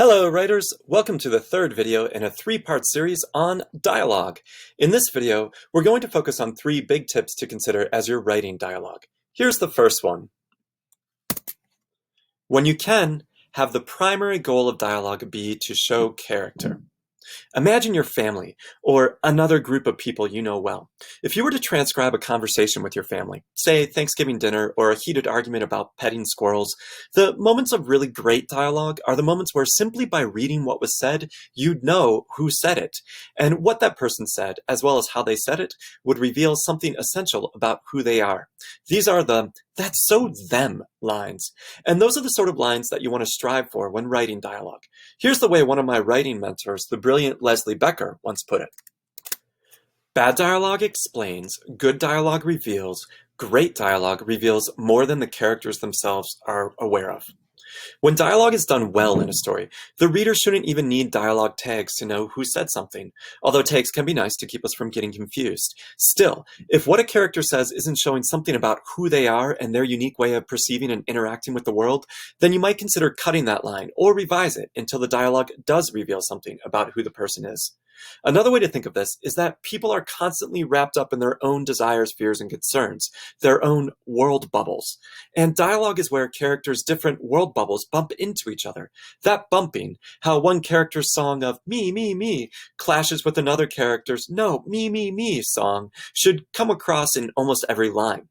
Hello writers, welcome to the third video in a three-part series on dialogue. In this video, we're going to focus on three big tips to consider as you're writing dialogue. Here's the first one. When you can, have the primary goal of dialogue be to show character. Imagine your family, or another group of people you know well. If you were to transcribe a conversation with your family, say Thanksgiving dinner or a heated argument about petting squirrels, the moments of really great dialogue are the moments where simply by reading what was said, you'd know who said it. And what that person said, as well as how they said it, would reveal something essential about who they are. These are the "that's so them" lines. And those are the sort of lines that you want to strive for when writing dialogue. Here's the way one of my writing mentors, the brilliant Leslie Becker, once put it. Bad dialogue explains, good dialogue reveals, great dialogue reveals more than the characters themselves are aware of. When dialogue is done well in a story, the reader shouldn't even need dialogue tags to know who said something, although tags can be nice to keep us from getting confused. Still, if what a character says isn't showing something about who they are and their unique way of perceiving and interacting with the world, then you might consider cutting that line or revise it until the dialogue does reveal something about who the person is. Another way to think of this is that people are constantly wrapped up in their own desires, fears, and concerns, their own world bubbles. And dialogue is where characters' different world bubbles bump into each other. That bumping, how one character's song of me, clashes with another character's no, me song, should come across in almost every line.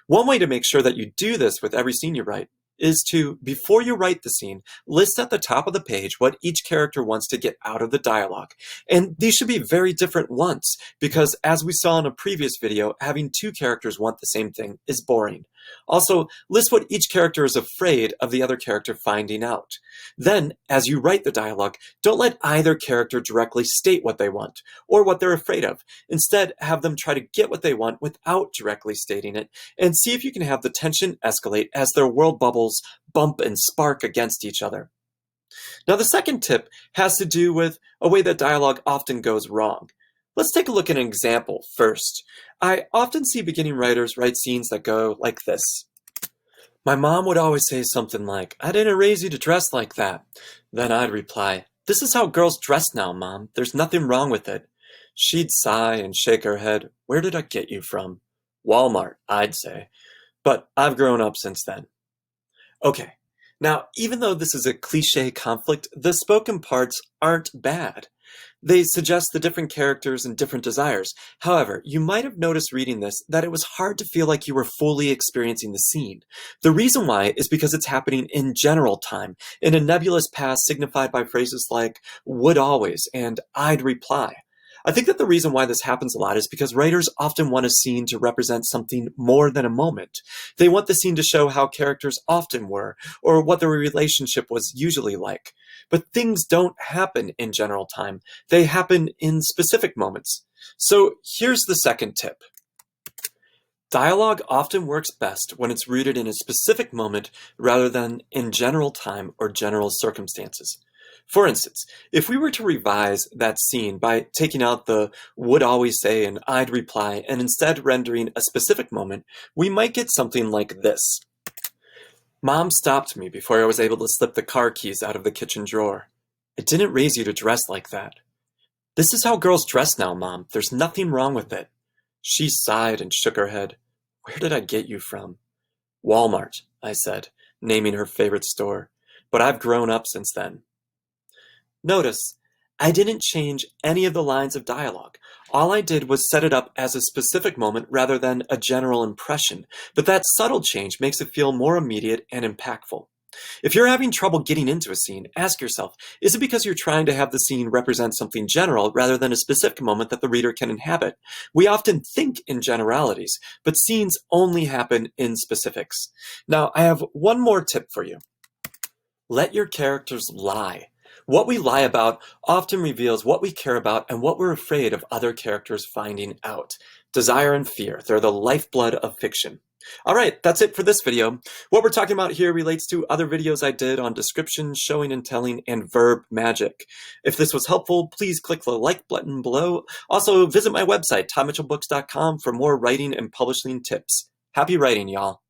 One way to make sure that you do this with every scene you write is to, before you write the scene, list at the top of the page what each character wants to get out of the dialogue. And these should be very different ones, because as we saw in a previous video, having two characters want the same thing is boring. Also, list what each character is afraid of the other character finding out. Then, as you write the dialogue, don't let either character directly state what they want, or what they're afraid of. Instead, have them try to get what they want without directly stating it, and see if you can have the tension escalate as their world bubbles bump and spark against each other. Now, the second tip has to do with a way that dialogue often goes wrong. Let's take a look at an example first. I often see beginning writers write scenes that go like this. My mom would always say something like, "I didn't raise you to dress like that." Then I'd reply, "This is how girls dress now, Mom. There's nothing wrong with it." She'd sigh and shake her head. "Where did I get you from?" "Walmart," I'd say. But I've grown up since then. Okay, now even though this is a cliche conflict, the spoken parts aren't bad. They suggest the different characters and different desires. However, you might have noticed reading this that it was hard to feel like you were fully experiencing the scene. The reason why is because it's happening in general time, in a nebulous past signified by phrases like "would always" and "I'd reply." I think that the reason why this happens a lot is because writers often want a scene to represent something more than a moment. They want the scene to show how characters often were, or what their relationship was usually like. But things don't happen in general time. They happen in specific moments. So here's the second tip. Dialogue often works best when it's rooted in a specific moment rather than in general time or general circumstances. For instance, if we were to revise that scene by taking out the "would always say" and "I'd reply" and instead rendering a specific moment, we might get something like this. Mom stopped me before I was able to slip the car keys out of the kitchen drawer. I didn't raise you to dress like that. This is how girls dress now, Mom. There's nothing wrong with it. She sighed and shook her head. Where did I get you from? Walmart, I said, naming her favorite store. But I've grown up since then. Notice, I didn't change any of the lines of dialogue. All I did was set it up as a specific moment rather than a general impression, but that subtle change makes it feel more immediate and impactful. If you're having trouble getting into a scene, ask yourself, is it because you're trying to have the scene represent something general rather than a specific moment that the reader can inhabit? We often think in generalities, but scenes only happen in specifics. Now, I have one more tip for you. Let your characters lie. What we lie about often reveals what we care about and what we're afraid of other characters finding out. Desire and fear, they're the lifeblood of fiction. All right, that's it for this video. What we're talking about here relates to other videos I did on description, showing and telling, and verb magic. If this was helpful, please click the like button below. Also, visit my website, ToddMitchellBooks.com for more writing and publishing tips. Happy writing, y'all.